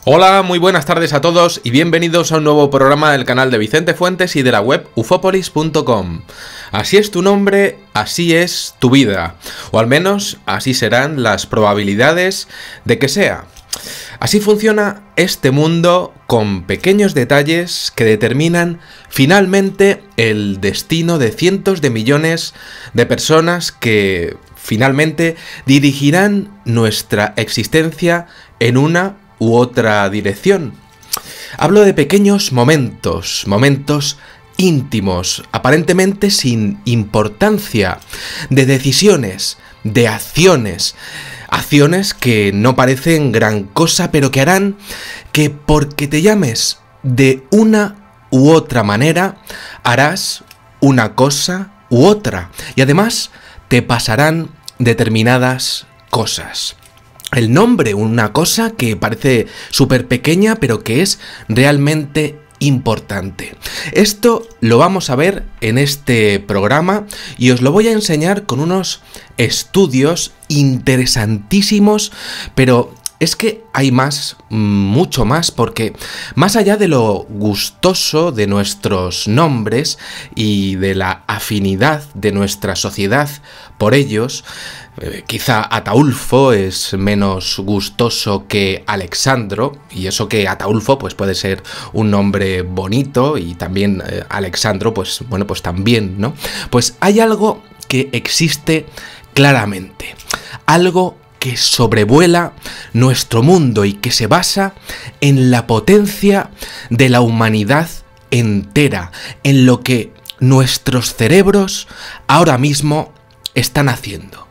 Hola, muy buenas tardes a todos y bienvenidos a un nuevo programa del canal de Vicente Fuentes y de la web ufopolis.com. Así es tu nombre, así es tu vida, o al menos así serán las probabilidades de que sea. Así funciona este mundo con pequeños detalles que determinan finalmente el destino de cientos de millones de personas que finalmente dirigirán nuestra existencia en una u otra dirección. Hablo de pequeños momentos íntimos, aparentemente sin importancia, de decisiones, de acciones que no parecen gran cosa, pero que harán que porque te llames de una u otra manera, harás una cosa u otra, y además te pasarán determinadas cosas. El nombre, una cosa que parece súper pequeña, pero que es realmente importante. Esto lo vamos a ver en este programa y os lo voy a enseñar con unos estudios interesantísimos, pero es que hay más, mucho más, porque más allá de lo gustoso de nuestros nombres y de la afinidad de nuestra sociedad por ellos, quizá Ataulfo es menos gustoso que Alexandro, y eso que Ataulfo pues puede ser un nombre bonito y también Alexandro pues bueno, pues también, ¿no? Pues hay algo que existe claramente, algo que sobrevuela nuestro mundo y que se basa en la potencia de la humanidad entera, en lo que nuestros cerebros ahora mismo están haciendo.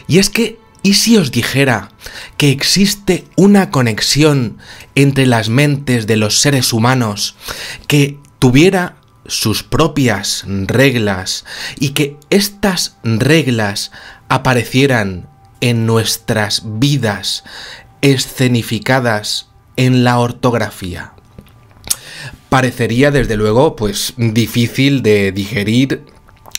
Y es que, ¿y si os dijera que existe una conexión entre las mentes de los seres humanos que tuviera sus propias reglas y que estas reglas aparecieran en nuestras vidas escenificadas en la ortografía? Parecería, desde luego, pues difícil de digerir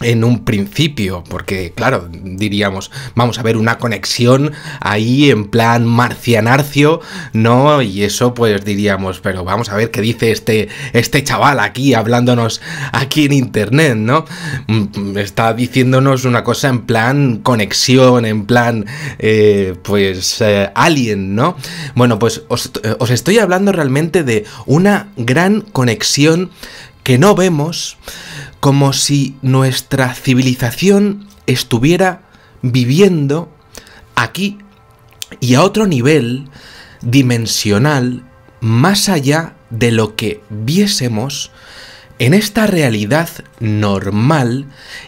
en un principio, porque claro, diríamos, vamos a ver una conexión ahí en plan marcianarcio, ¿no? Y eso pues diríamos, pero vamos a ver qué dice este chaval aquí, hablándonos aquí en internet, ¿no? Está diciéndonos una cosa en plan conexión, en plan, alien, ¿no? Bueno, pues os estoy hablando realmente de una gran conexión que no vemos, como si nuestra civilización estuviera viviendo aquí y a otro nivel dimensional, más allá de lo que viésemos en esta realidad normal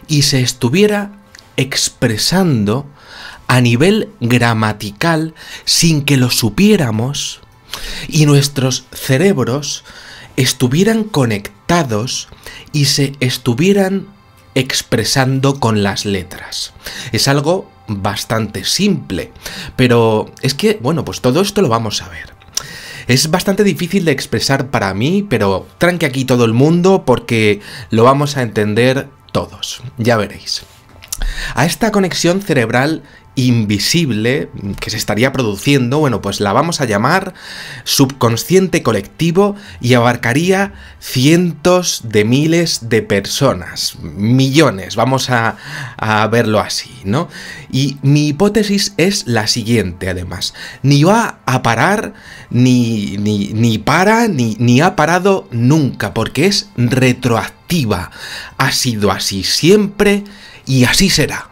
y se estuviera expresando a nivel gramatical sin que lo supiéramos y nuestros cerebros estuvieran conectados y se estuvieran expresando con las letras. Es algo bastante simple, pero es que, bueno, pues todo esto lo vamos a ver. Es bastante difícil de expresar para mí, pero tranqui aquí todo el mundo porque lo vamos a entender todos, ya veréis. A esta conexión cerebral invisible que se estaría produciendo, bueno, pues la vamos a llamar subconsciente colectivo y abarcaría cientos de miles de personas, millones, vamos a verlo así, ¿no? Y mi hipótesis es la siguiente, además, ni va a parar, ni ha parado nunca, porque es retroactiva, ha sido así siempre y así será.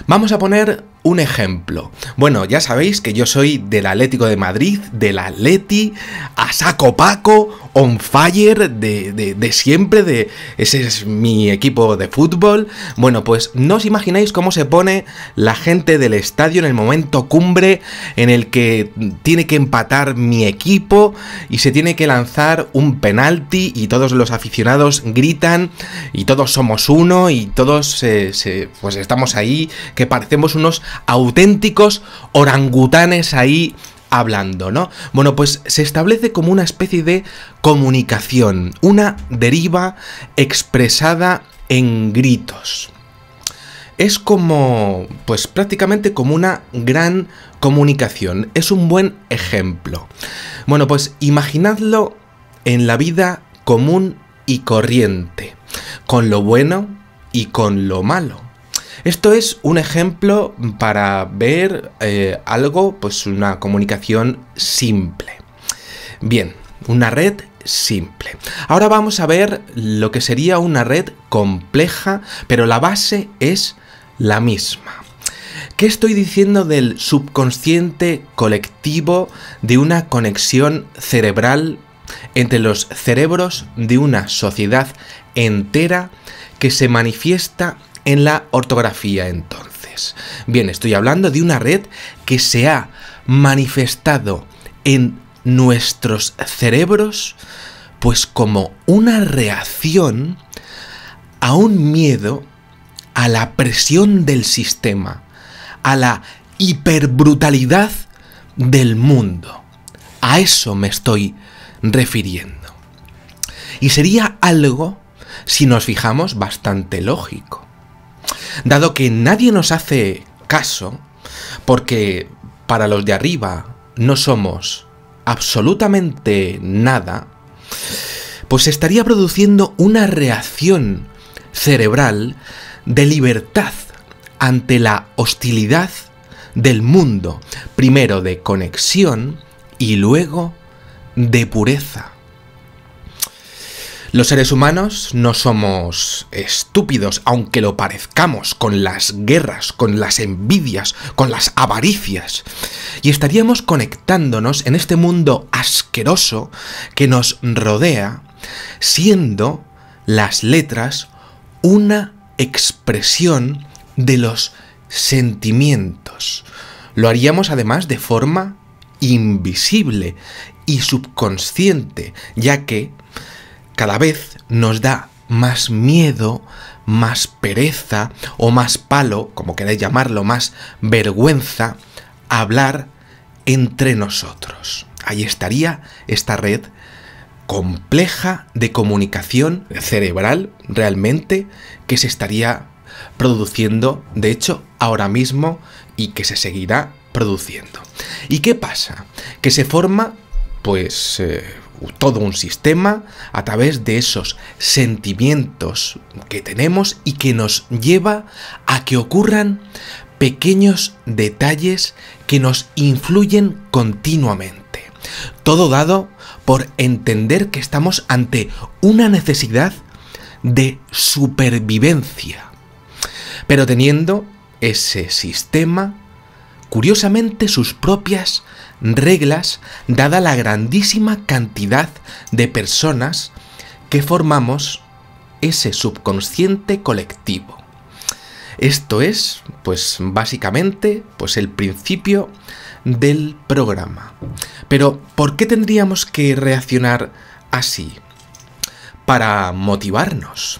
Vamos a poner un ejemplo. Bueno, ya sabéis que yo soy del Atlético de Madrid, del Atleti, a saco paco, on fire de siempre, ese es mi equipo de fútbol. Bueno, pues no os imagináis cómo se pone la gente del estadio en el momento cumbre en el que tiene que empatar mi equipo y se tiene que lanzar un penalti y todos los aficionados gritan y todos somos uno y todos pues estamos ahí que parecemos unos auténticos orangutanes ahí hablando, ¿no? Bueno, pues se establece como una especie de comunicación, una deriva expresada en gritos. Es como, pues prácticamente como una gran comunicación, es un buen ejemplo. Bueno, pues imaginadlo en la vida común y corriente, con lo bueno y con lo malo. Esto es un ejemplo para ver algo, pues una comunicación simple. Bien, una red simple. Ahora vamos a ver lo que sería una red compleja, pero la base es la misma. ¿Qué estoy diciendo del subconsciente colectivo, de una conexión cerebral entre los cerebros de una sociedad entera que se manifiesta en la ortografía entonces? Bien, estoy hablando de una red que se ha manifestado en nuestros cerebros pues como una reacción a un miedo a la presión del sistema, a la hiperbrutalidad del mundo. A eso me estoy refiriendo. Y sería algo, si nos fijamos, bastante lógico. Dado que nadie nos hace caso, porque para los de arriba no somos absolutamente nada, pues se estaría produciendo una reacción cerebral de libertad ante la hostilidad del mundo, primero de conexión y luego de pureza. Los seres humanos no somos estúpidos, aunque lo parezcamos, con las guerras, con las envidias, con las avaricias. Y estaríamos conectándonos en este mundo asqueroso que nos rodea, siendo las letras una expresión de los sentimientos. Lo haríamos además de forma invisible y subconsciente, ya que cada vez nos da más miedo, más pereza o más palo, como queráis llamarlo, más vergüenza, hablar entre nosotros. Ahí estaría esta red compleja de comunicación cerebral realmente que se estaría produciendo, de hecho, ahora mismo y que se seguirá produciendo. ¿Y qué pasa? Que se forma, pues, todo un sistema a través de esos sentimientos que tenemos y que nos lleva a que ocurran pequeños detalles que nos influyen continuamente. Todo dado por entender que estamos ante una necesidad de supervivencia, pero teniendo ese sistema, curiosamente, sus propias reglas, dada la grandísima cantidad de personas que formamos ese subconsciente colectivo. Esto es, pues básicamente, pues el principio del programa. Pero, ¿por qué tendríamos que reaccionar así? Para motivarnos.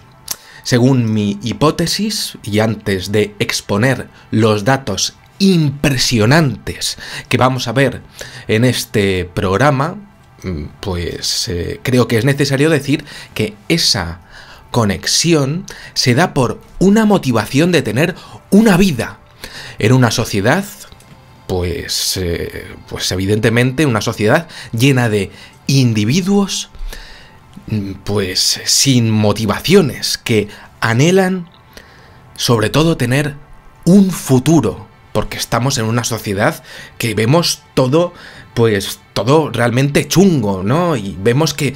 Según mi hipótesis, y antes de exponer los datos impresionantes que vamos a ver en este programa, pues creo que es necesario decir que esa conexión se da por una motivación de tener una vida en una sociedad, pues evidentemente una sociedad llena de individuos pues sin motivaciones, que anhelan sobre todo tener un futuro, porque estamos en una sociedad que vemos todo pues todo realmente chungo, ¿no? Y vemos que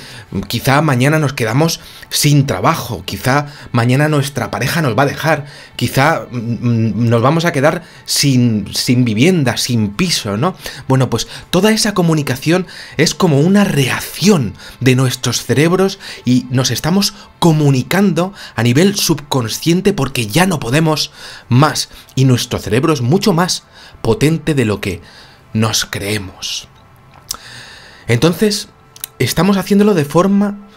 quizá mañana nos quedamos sin trabajo, quizá mañana nuestra pareja nos va a dejar, quizá nos vamos a quedar sin vivienda, sin piso, ¿no? Bueno, pues toda esa comunicación es como una reacción de nuestros cerebros y nos estamos comunicando a nivel subconsciente porque ya no podemos más y nuestro cerebro es mucho más potente de lo que nos creemos. Entonces, estamos haciéndolo de forma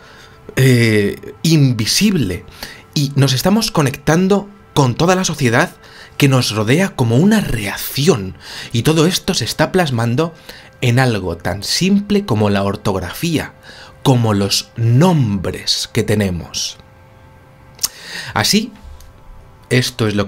invisible y nos estamos conectando con toda la sociedad que nos rodea como una reacción. Y todo esto se está plasmando en algo tan simple como la ortografía, como los nombres que tenemos. Así, esto es lo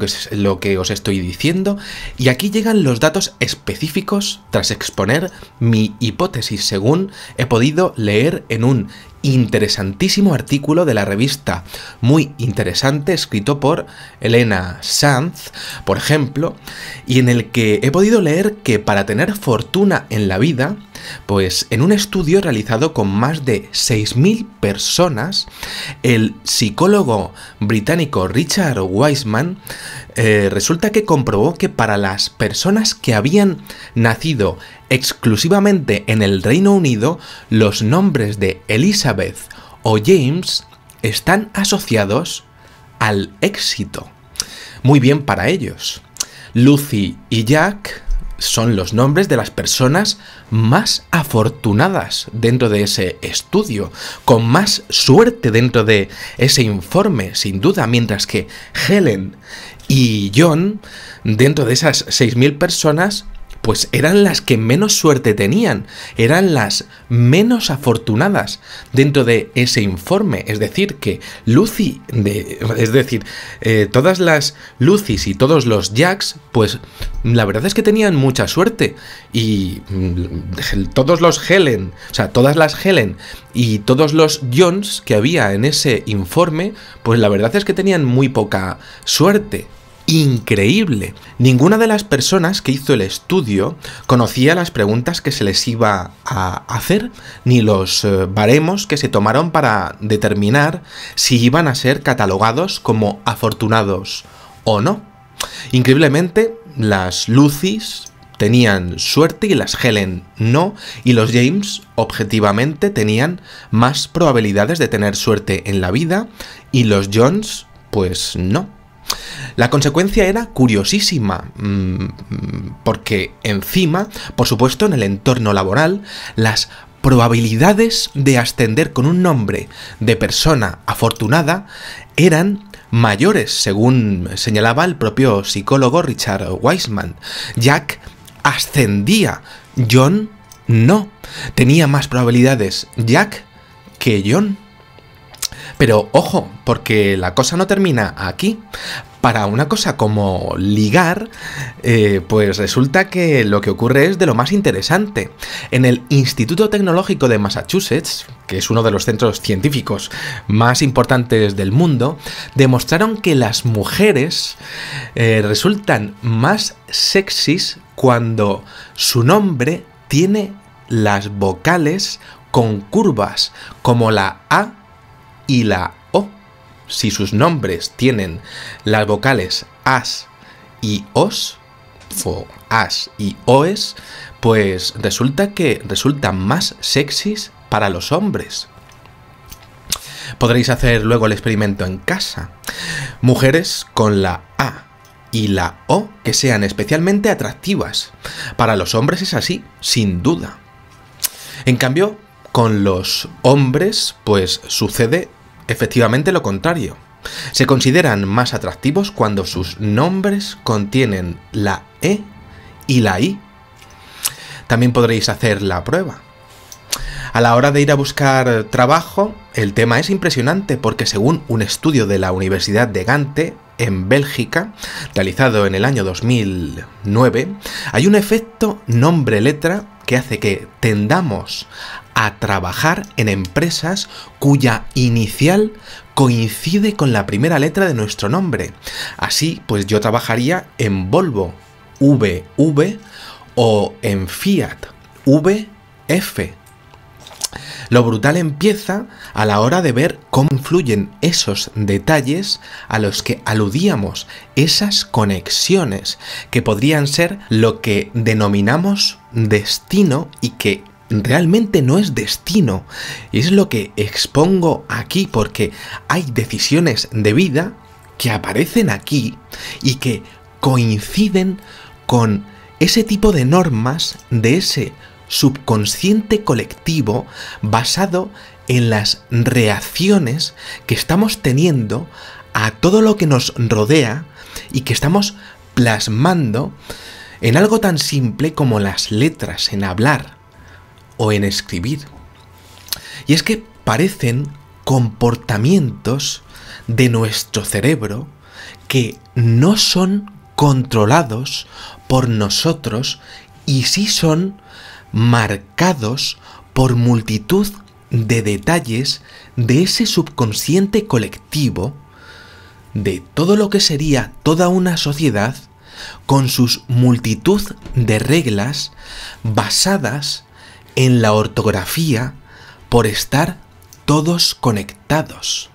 que os estoy diciendo, y aquí llegan los datos específicos tras exponer mi hipótesis según he podido leer en un interesantísimo artículo de la revista muy interesante escrito por Elena Sanz, por ejemplo, y en el que he podido leer que para tener fortuna en la vida, pues en un estudio realizado con más de 6.000 personas, el psicólogo británico Richard Wiseman resulta que comprobó que para las personas que habían nacido exclusivamente en el Reino Unido, los nombres de Elizabeth o James están asociados al éxito. Muy bien para ellos. Lucy y Jack son los nombres de las personas más afortunadas dentro de ese estudio, con más suerte dentro de ese informe, sin duda, mientras que Helen y John, dentro de esas 6.000 personas, pues eran las que menos suerte tenían, eran las menos afortunadas dentro de ese informe. Es decir, que todas las Lucys y todos los Jacks, pues la verdad es que tenían mucha suerte. Y todos los Helen, o sea, todas las Helen y todos los Johns que había en ese informe, pues la verdad es que tenían muy poca suerte. Increíble. Ninguna de las personas que hizo el estudio conocía las preguntas que se les iba a hacer, ni los baremos que se tomaron para determinar si iban a ser catalogados como afortunados o no. Increíblemente, las Lucys tenían suerte y las Helen no, y los James objetivamente tenían más probabilidades de tener suerte en la vida y los Johns pues no. La consecuencia era curiosísima, porque encima, por supuesto, en el entorno laboral, las probabilidades de ascender con un nombre de persona afortunada eran mayores, según señalaba el propio psicólogo Richard Wiseman. Jack ascendía, John no. Tenía más probabilidades Jack que John. Pero ojo, porque la cosa no termina aquí. Para una cosa como ligar, pues resulta que lo que ocurre es de lo más interesante. En el Instituto Tecnológico de Massachusetts, que es uno de los centros científicos más importantes del mundo, demostraron que las mujeres resultan más sexys cuando su nombre tiene las vocales con curvas, como la A y la O. Si sus nombres tienen las vocales as y os, o as y oes, pues resulta que resultan más sexys para los hombres. Podréis hacer luego el experimento en casa. Mujeres con la A y la O que sean especialmente atractivas. Para los hombres es así, sin duda. En cambio, con los hombres, pues sucede efectivamente lo contrario. Se consideran más atractivos cuando sus nombres contienen la E y la I. También podréis hacer la prueba. A la hora de ir a buscar trabajo, el tema es impresionante porque según un estudio de la Universidad de Gante, en Bélgica, realizado en el año 2009, hay un efecto nombre-letra que hace que tendamos a trabajar en empresas cuya inicial coincide con la primera letra de nuestro nombre. Así, pues yo trabajaría en Volvo, VV, o en Fiat, VF. Lo brutal empieza a la hora de ver cómo influyen esos detalles a los que aludíamos, esas conexiones que podrían ser lo que denominamos destino y que realmente no es destino. Y es lo que expongo aquí, porque hay decisiones de vida que aparecen aquí y que coinciden con ese tipo de normas de ese subconsciente colectivo basado en las reacciones que estamos teniendo a todo lo que nos rodea y que estamos plasmando en algo tan simple como las letras, en hablar o en escribir. Y es que parecen comportamientos de nuestro cerebro que no son controlados por nosotros y sí son marcados por multitud de detalles de ese subconsciente colectivo, de todo lo que sería toda una sociedad con sus multitud de reglas basadas en la ortografía por estar todos conectados,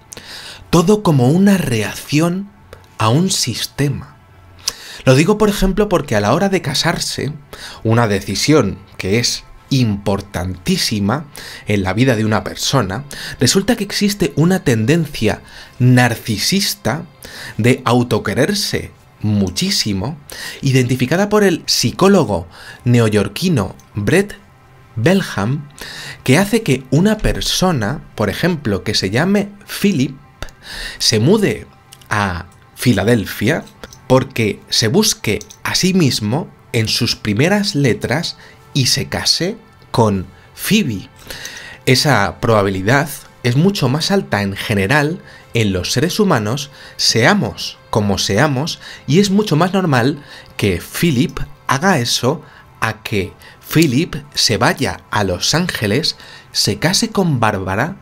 todo como una reacción a un sistema. Lo digo, por ejemplo, porque a la hora de casarse, una decisión que es importantísima en la vida de una persona, resulta que existe una tendencia narcisista de autoquererse muchísimo, identificada por el psicólogo neoyorquino Brett Belham, que hace que una persona, por ejemplo, que se llame Philip, se mude a Filadelfia porque se busque a sí mismo en sus primeras letras y se case con Phoebe. Esa probabilidad es mucho más alta en general en los seres humanos, seamos como seamos, y es mucho más normal que Philip haga eso a que Philip se vaya a Los Ángeles, se case con Bárbara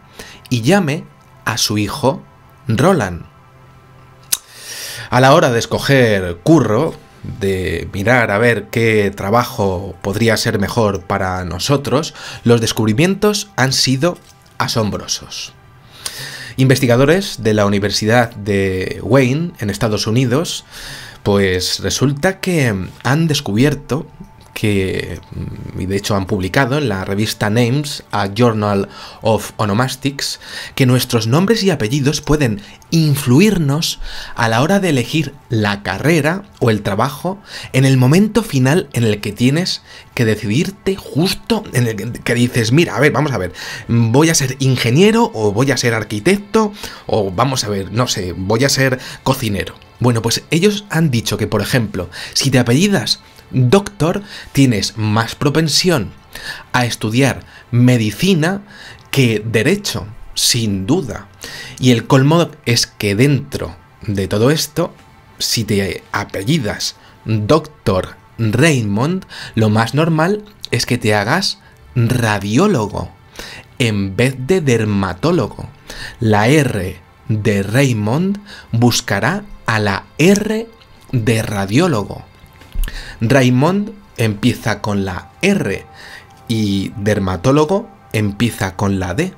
y llame a su hijo Roland. A la hora de escoger curro, de mirar a ver qué trabajo podría ser mejor para nosotros, los descubrimientos han sido asombrosos. Investigadores de la Universidad de Wayne, en Estados Unidos, pues resulta que han descubierto y de hecho han publicado en la revista Names, a Journal of Onomastics, que nuestros nombres y apellidos pueden influirnos a la hora de elegir la carrera o el trabajo en el momento final en el que tienes que decidirte, justo en el que dices, mira, a ver, vamos a ver, voy a ser ingeniero o voy a ser arquitecto o vamos a ver, no sé, voy a ser cocinero. Bueno, pues ellos han dicho que, por ejemplo, si te apellidas Doctor, tienes más propensión a estudiar medicina que derecho, sin duda. Y el colmo es que dentro de todo esto, si te apellidas Dr. Raymond, lo más normal es que te hagas radiólogo en vez de dermatólogo. La R de Raymond buscará a la R de radiólogo. Raymond empieza con la R y dermatólogo empieza con la D.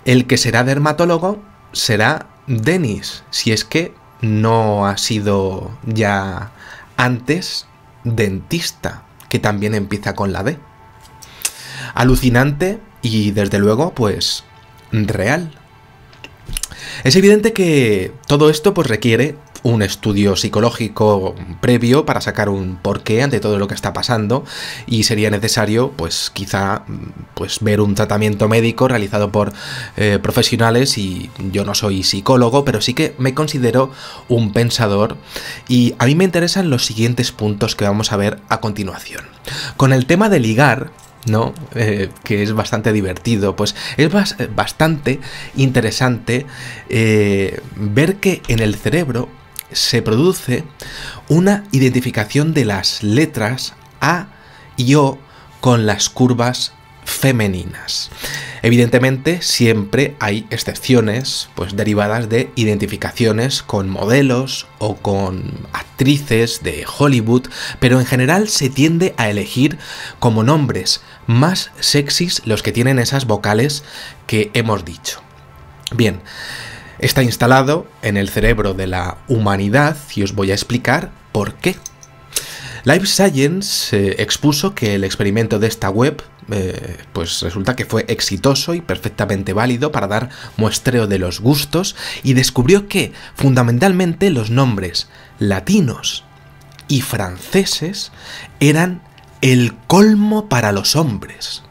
El que será dermatólogo será Dennis, si es que no ha sido ya antes dentista, que también empieza con la D. Alucinante y desde luego pues real. Es evidente que todo esto pues requiere un estudio psicológico previo para sacar un porqué ante todo lo que está pasando, y sería necesario pues quizá pues ver un tratamiento médico realizado por profesionales, y yo no soy psicólogo, pero sí que me considero un pensador, y a mí me interesan los siguientes puntos que vamos a ver a continuación. Con el tema de ligar, ¿no? Que es bastante divertido, pues es bastante interesante ver que en el cerebro se produce una identificación de las letras A y O con las curvas femeninas. Evidentemente siempre hay excepciones, pues derivadas de identificaciones con modelos o con actrices de Hollywood, pero en general se tiende a elegir como nombres más sexys los que tienen esas vocales que hemos dicho. Bien, está instalado en el cerebro de la humanidad y os voy a explicar por qué. Life Science expuso que el experimento de esta web pues resulta que fue exitoso y perfectamente válido para dar muestreo de los gustos, y descubrió que fundamentalmente los nombres latinos y franceses eran el colmo para los hombres.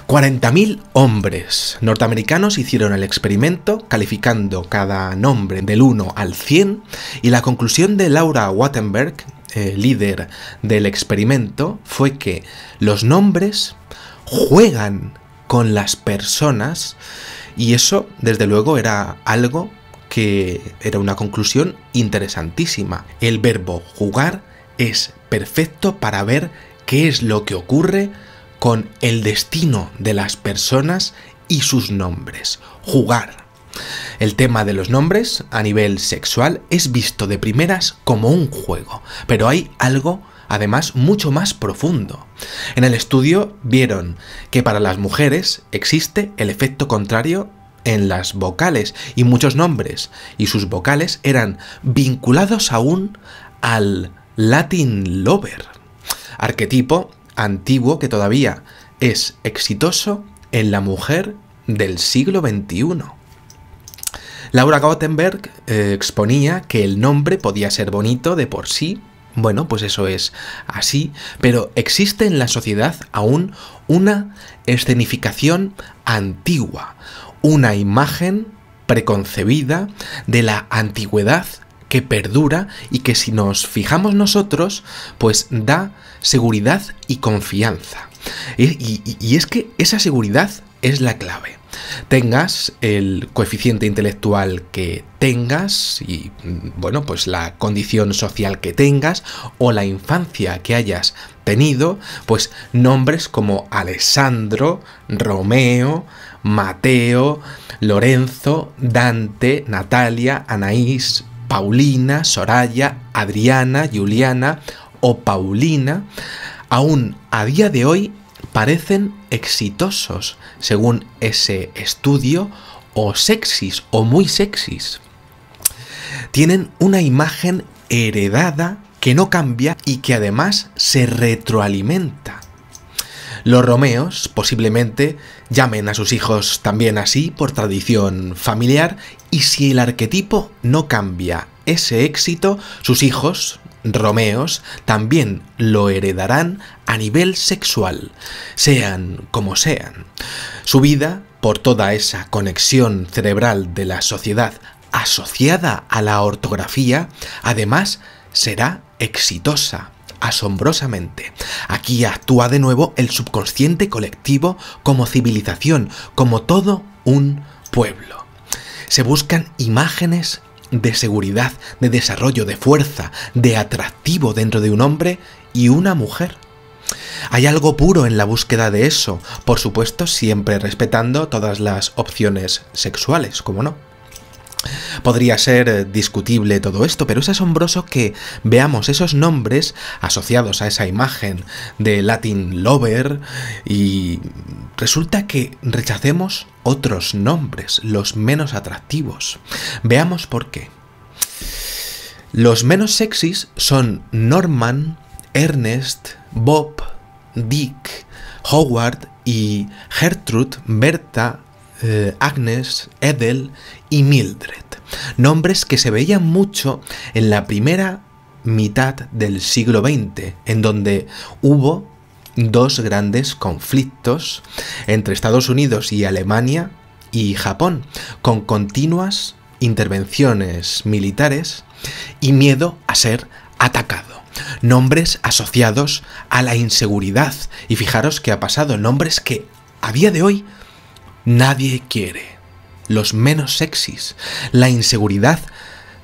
40.000 hombres norteamericanos hicieron el experimento, calificando cada nombre del 1 al 100, y la conclusión de Laura Wattenberg, líder del experimento, fue que los nombres juegan con las personas, y eso, desde luego, era algo que era una conclusión interesantísima. El verbo jugar es perfecto para ver qué es lo que ocurre con el destino de las personas y sus nombres. Jugar. El tema de los nombres a nivel sexual es visto de primeras como un juego, pero hay algo además mucho más profundo. En el estudio vieron que para las mujeres existe el efecto contrario en las vocales, y muchos nombres y sus vocales eran vinculados aún al Latin Lover, arquetipo antiguo que todavía es exitoso en la mujer del siglo XXI. Laura Gottenberg exponía que el nombre podía ser bonito de por sí. Bueno, pues eso es así, pero existe en la sociedad aún una escenificación antigua, una imagen preconcebida de la antigüedad que perdura y que, si nos fijamos nosotros, pues da seguridad y confianza. Y es que esa seguridad es la clave. Tengas el coeficiente intelectual que tengas y, bueno, pues la condición social que tengas o la infancia que hayas tenido, pues nombres como Alessandro, Romeo, Mateo, Lorenzo, Dante, Natalia, Anaís, Paulina, Soraya, Adriana, Juliana o Paulina, aún a día de hoy parecen exitosos según ese estudio, o sexys o muy sexys. Tienen una imagen heredada que no cambia y que además se retroalimenta. Los Romeos posiblemente llamen a sus hijos también así por tradición familiar, y si el arquetipo no cambia ese éxito, sus hijos Romeos también lo heredarán a nivel sexual, sean como sean. Su vida, por toda esa conexión cerebral de la sociedad asociada a la ortografía, además será exitosa, asombrosamente. Aquí actúa de nuevo el subconsciente colectivo como civilización, como todo un pueblo. Se buscan imágenes de seguridad, de desarrollo, de fuerza, de atractivo dentro de un hombre y una mujer. Hay algo puro en la búsqueda de eso, por supuesto siempre respetando todas las opciones sexuales, como no. Podría ser discutible todo esto, pero es asombroso que veamos esos nombres asociados a esa imagen de Latin Lover y resulta que rechacemos otros nombres, los menos atractivos. Veamos por qué. Los menos sexys son Norman, Ernest, Bob, Dick, Howard y Gertrude, Berta, Agnes, Ethel y Mildred. Nombres que se veían mucho en la primera mitad del siglo XX, en donde hubo dos grandes conflictos entre Estados Unidos y Alemania y Japón, con continuas intervenciones militares y miedo a ser atacado. Nombres asociados a la inseguridad. Y fijaros qué ha pasado, nombres que a día de hoy nadie quiere. Los menos sexys. La inseguridad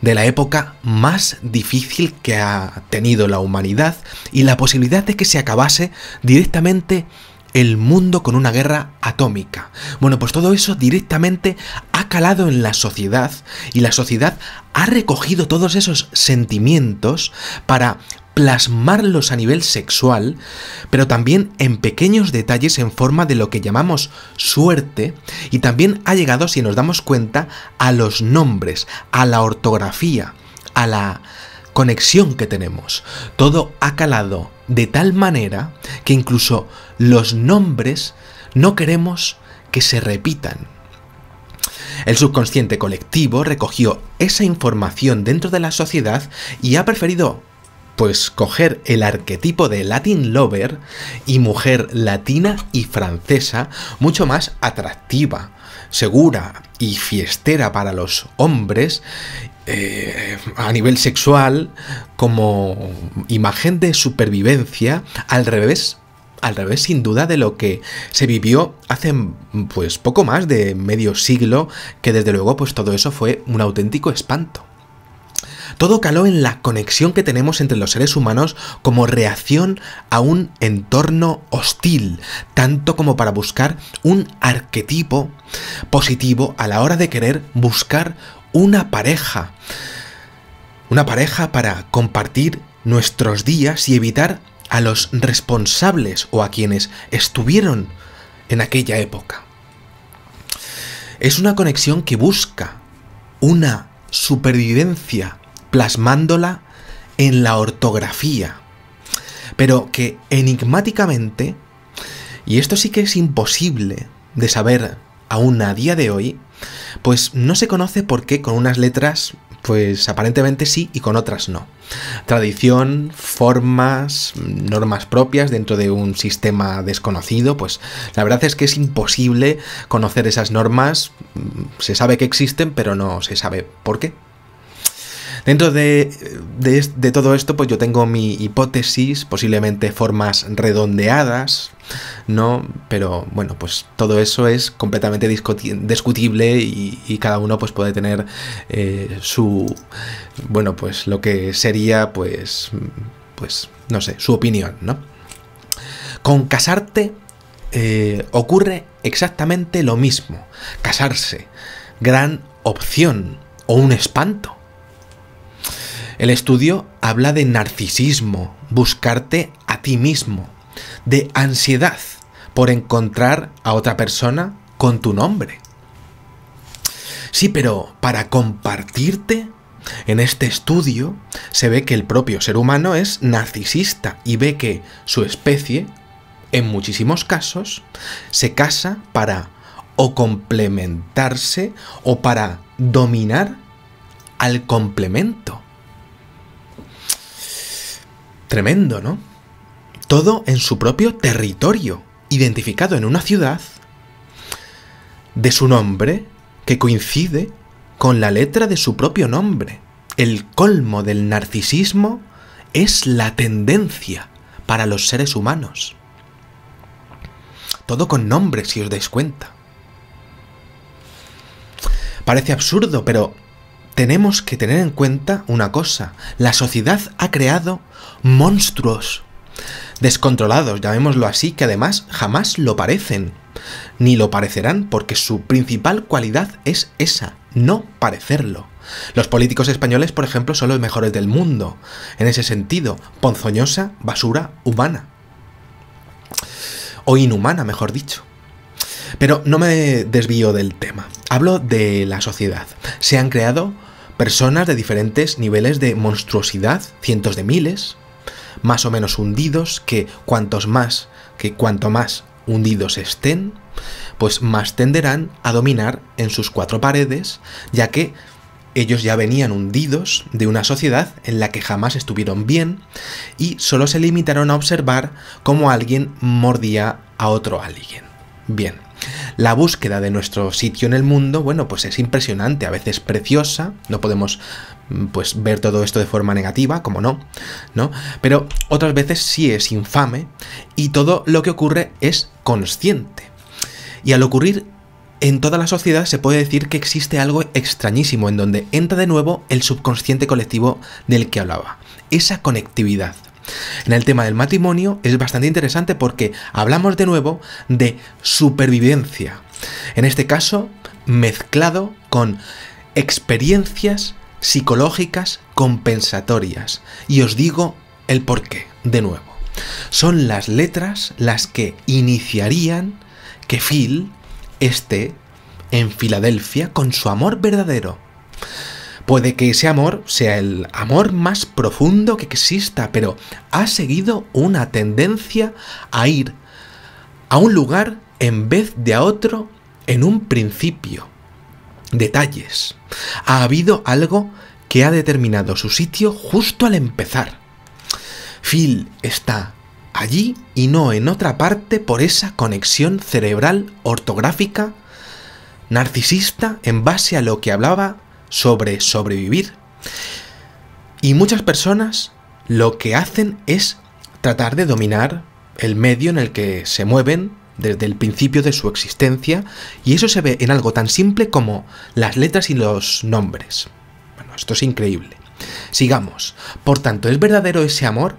de la época más difícil que ha tenido la humanidad y la posibilidad de que se acabase directamente el mundo con una guerra atómica. Bueno, pues todo eso directamente ha calado en la sociedad y la sociedad ha recogido todos esos sentimientos para plasmarlos a nivel sexual, pero también en pequeños detalles en forma de lo que llamamos suerte, y también ha llegado, si nos damos cuenta, a los nombres, a la ortografía, a la conexión que tenemos. Todo ha calado de tal manera que incluso los nombres no queremos que se repitan. El subconsciente colectivo recogió esa información dentro de la sociedad y ha preferido, pues, coger el arquetipo de Latin Lover y mujer latina y francesa, mucho más atractiva, segura y fiestera para los hombres, a nivel sexual, como imagen de supervivencia, al revés sin duda de lo que se vivió hace pues poco más de medio siglo, que desde luego pues todo eso fue un auténtico espanto. Todo caló en la conexión que tenemos entre los seres humanos como reacción a un entorno hostil, tanto como para buscar un arquetipo positivo a la hora de querer buscar una pareja para compartir nuestros días y evitar a los responsables o a quienes estuvieron en aquella época. Es una conexión que busca una supervivencia plasmándola en la ortografía, pero que enigmáticamente, y esto sí que es imposible de saber aún a día de hoy, pues no se conoce por qué con unas letras pues aparentemente sí y con otras no. Tradición, formas, normas propias dentro de un sistema desconocido, pues la verdad es que es imposible conocer esas normas. Se sabe que existen, pero no se sabe por qué. Dentro de todo esto, pues yo tengo mi hipótesis, posiblemente formas redondeadas, ¿no? Pero bueno, pues todo eso es completamente discutible y cada uno pues puede tener bueno, pues lo que sería, pues no sé, su opinión, ¿no? Con casarte ocurre exactamente lo mismo. Casarse, gran opción o un espanto. El estudio habla de narcisismo, buscarte a ti mismo, de ansiedad por encontrar a otra persona con tu nombre. Sí, pero para compartirte, en este estudio se ve que el propio ser humano es narcisista y ve que su especie, en muchísimos casos, se casa para o complementarse o para dominar al complemento. Tremendo, ¿no? Todo en su propio territorio, identificado en una ciudad de su nombre que coincide con la letra de su propio nombre. El colmo del narcisismo es la tendencia para los seres humanos. Todo con nombre, si os dais cuenta. Parece absurdo, pero tenemos que tener en cuenta una cosa. La sociedad ha creado monstruos descontrolados, llamémoslo así, que además jamás lo parecen, ni lo parecerán, porque su principal cualidad es esa, no parecerlo. Los políticos españoles, por ejemplo, son los mejores del mundo, en ese sentido, ponzoñosa basura humana. O inhumana, mejor dicho. Pero no me desvío del tema. Hablo de la sociedad. Se han creado personas de diferentes niveles de monstruosidad, cientos de miles, más o menos hundidos, que cuanto más hundidos estén, pues más tenderán a dominar en sus cuatro paredes, ya que ellos ya venían hundidos de una sociedad en la que jamás estuvieron bien y solo se limitaron a observar cómo alguien mordía a otro alguien. Bien, la búsqueda de nuestro sitio en el mundo, bueno, pues es impresionante, a veces preciosa, no podemos pues ver todo esto de forma negativa, como no, pero otras veces sí es infame y todo lo que ocurre es consciente. Y al ocurrir en toda la sociedad se puede decir que existe algo extrañísimo en donde entra de nuevo el subconsciente colectivo del que hablaba, esa conectividad. En el tema del matrimonio es bastante interesante porque hablamos de nuevo de supervivencia. En este caso, mezclado con experiencias psicológicas compensatorias. Y os digo el porqué, de nuevo. Son las letras las que iniciarían que Phil esté en Filadelfia con su amor verdadero. Puede que ese amor sea el amor más profundo que exista, pero ha seguido una tendencia a ir a un lugar en vez de a otro en un principio. Detalles. Ha habido algo que ha determinado su sitio justo al empezar. Phil está allí y no en otra parte por esa conexión cerebral ortográfica narcisista en base a lo que hablaba sobre sobrevivir. Y muchas personas lo que hacen es tratar de dominar el medio en el que se mueven desde el principio de su existencia, y eso se ve en algo tan simple como las letras y los nombres. Bueno, esto es increíble. Sigamos. Por tanto, ¿es verdadero ese amor?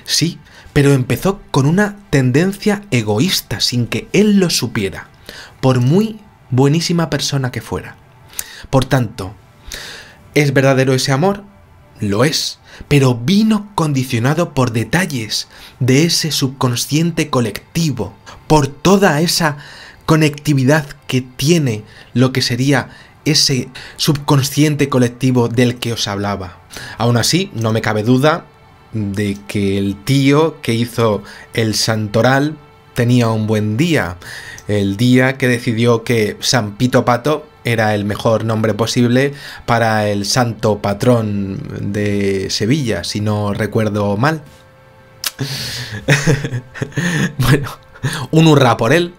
Sí, pero empezó con una tendencia egoísta sin que él lo supiera, por muy buenísima persona que fuera. Por tanto, ¿es verdadero ese amor? Lo es, pero vino condicionado por detalles de ese subconsciente colectivo, por toda esa conectividad que tiene lo que sería ese subconsciente colectivo del que os hablaba. Aún así, no me cabe duda de que el tío que hizo el santoral tenía un buen día, el día que decidió que San Pito Pato era el mejor nombre posible para el santo patrón de Sevilla, si no recuerdo mal. Bueno, un hurra por él.